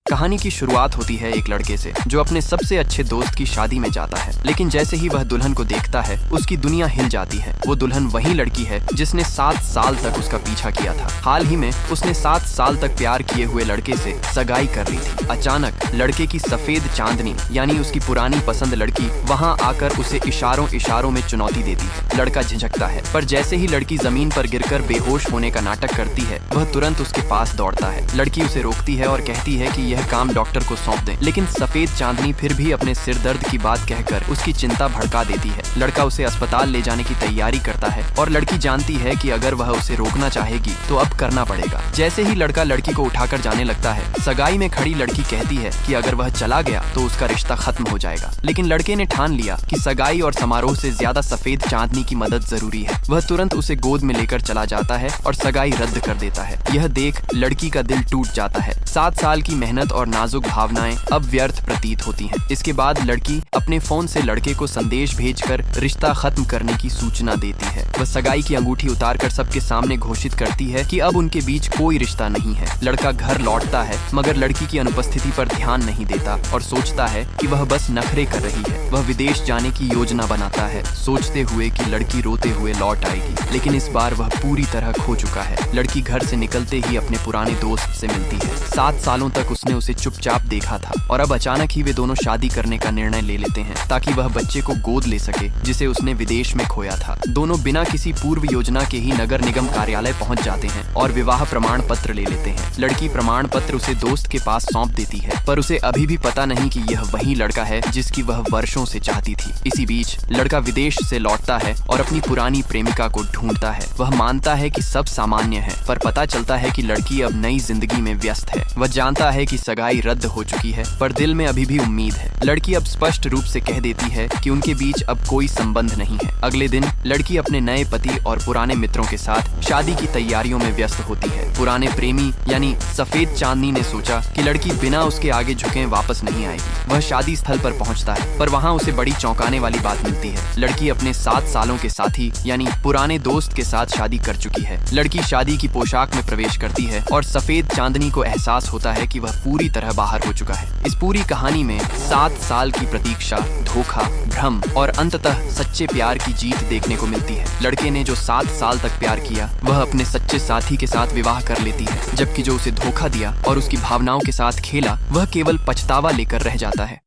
कहानी की शुरुआत होती है एक लड़के से जो अपने सबसे अच्छे दोस्त की शादी में जाता है, लेकिन जैसे ही वह दुल्हन को देखता है उसकी दुनिया हिल जाती है। वो दुल्हन वही लड़की है जिसने 7 साल तक उसका पीछा किया था। हाल ही में उसने 7 साल तक प्यार किए हुए लड़के से सगाई कर ली थी। अचानक लड़के की सफेद चांदनी यानी उसकी पुरानी पसंद लड़की वहाँ आकर उसे इशारों इशारों में चुनौती देती है। लड़का झिझकता है, पर जैसे ही लड़की जमीन पर गिरकर बेहोश होने का नाटक करती है वह तुरंत उसके पास दौड़ता है। लड़की उसे रोकती है और कहती है कि यह काम डॉक्टर को सौंप दें, लेकिन सफेद चांदनी फिर भी अपने सिर दर्द की बात कहकर उसकी चिंता भड़का देती है। लड़का उसे अस्पताल ले जाने की तैयारी करता है और लड़की जानती है कि अगर वह उसे रोकना चाहेगी तो अब करना पड़ेगा। जैसे ही लड़का लड़की को उठाकर जाने लगता है, सगाई में खड़ी लड़की कहती है कि अगर वह चला गया तो उसका रिश्ता खत्म हो जाएगा। लेकिन लड़के ने ठान लिया कि सगाई और समारोह से ज्यादा सफेद चांदनी की मदद जरूरी है। वह तुरंत उसे गोद में लेकर चला जाता है और सगाई रद्द कर देता है। यह देख लड़की का दिल टूट जाता है। 7 साल की मेहनत और नाजुक भावनाएं अब व्यर्थ प्रतीत होती हैं। इसके बाद लड़की अपने फोन से लड़के को संदेश भेजकर रिश्ता खत्म करने की सूचना देती है। वह सगाई की अंगूठी उतारकर सबके सामने घोषित करती है कि अब उनके बीच कोई रिश्ता नहीं है। लड़का घर लौटता है मगर लड़की की अनुपस्थिति पर ध्यान नहीं देता और सोचता है कि वह बस नखरे कर रही है। वह विदेश जाने की योजना बनाता है, सोचते हुए कि लड़की रोते हुए लौट आएगी, लेकिन इस बार वह पूरी तरह खो चुका है। लड़की घर से निकलते ही अपने पुराने दोस्त से मिलती है। 7 सालों तक उसने उसे चुपचाप देखा था और अब अचानक ही वे दोनों शादी करने का निर्णय ले लेते हैं ताकि वह बच्चे को गोद ले सके जिसे उसने विदेश में खोया था। दोनों बिना किसी पूर्व योजना के ही नगर निगम कार्यालय पहुंच जाते हैं और विवाह प्रमाण पत्र ले लेते हैं। लड़की प्रमाण पत्र उसे दोस्त के पास सौंप देती है, पर उसे अभी भी पता नहीं कि यह वही लड़का है जिसकी वह वर्षों से चाहती थी। इसी बीच लड़का विदेश से लौटता है और अपनी पुरानी प्रेमिका को ढूंढता है। वह मानता है कि सब सामान्य है, पर पता चलता है कि लड़की अब नई जिंदगी में व्यस्त है। वह जानता है कि सगाई रद्द हो चुकी है, पर दिल में अभी भी उम्मीद है। लड़की अब स्पष्ट रूप से कह देती है कि उनके बीच अब कोई संबंध नहीं है। अगले दिन लड़की अपने नए पति और पुराने मित्रों के साथ शादी की तैयारियों में व्यस्त होती है। पुराने प्रेमी यानी सफेद चांदनी ने सोचा कि लड़की बिना उसके आगे झुके वापस नहीं आएगी। वह शादी स्थल पर पहुंचता है, पर वहां उसे बड़ी चौंकाने वाली बात मिलती है। लड़की अपने 7 सालों के साथी यानी पुराने दोस्त के साथ शादी कर चुकी है। लड़की शादी की पोशाक में प्रवेश करती है और सफेद चांदनी को एहसास होता है कि वह पूरी तरह बाहर हो चुका है। इस पूरी कहानी में 7 साल की प्रतीक्षा, धोखा, भ्रम और अंततः सच्चे प्यार की जीत देखने को मिलती है। लड़के ने जो 7 साल तक प्यार किया वह अपने सच्चे साथी के साथ विवाह कर लेती है, जबकि जो उसे धोखा दिया और उसकी भावनाओं के साथ खेला वह केवल पछतावा लेकर रह जाता है।